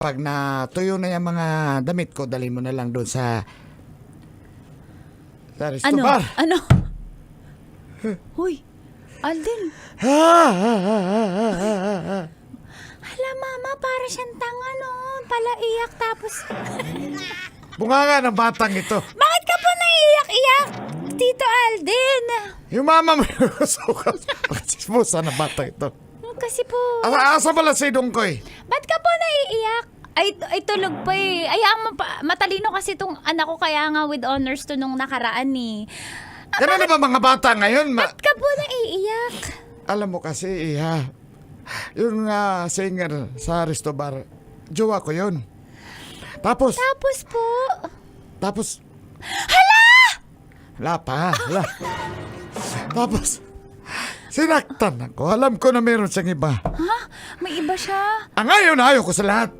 Pag natuyo na yung mga damit ko, dali mo na lang doon sa resto Ano? bar. Ano? Hoy, Alden. Hala, mama, para siyang tanga, no? Palaiyak tapos... Bunga nga ng batang ito. Bakit ka po naiiyak-iyak, Tito Alden? Yung mama mo yung sukat. Pakasismusa ng batang ito. Kasi po... Asa pala si Dungkoy? Ba't ka po naiiyak? Ay tulog pa eh. Ayaang matalino kasi itong anak ko, kaya nga with honors to nung nakaraan eh. Yan na ba mga bata ngayon? Ba't ka po naiiyak? Alam mo kasi, Iha, yung singer sa resto bar, jowa ko yun. Tapos Po... Wala pa. Tapos, sinaktan ako. Alam ko na meron siyang iba. Ha? May iba siya? Ang ayaw na ayaw ko sa lahat.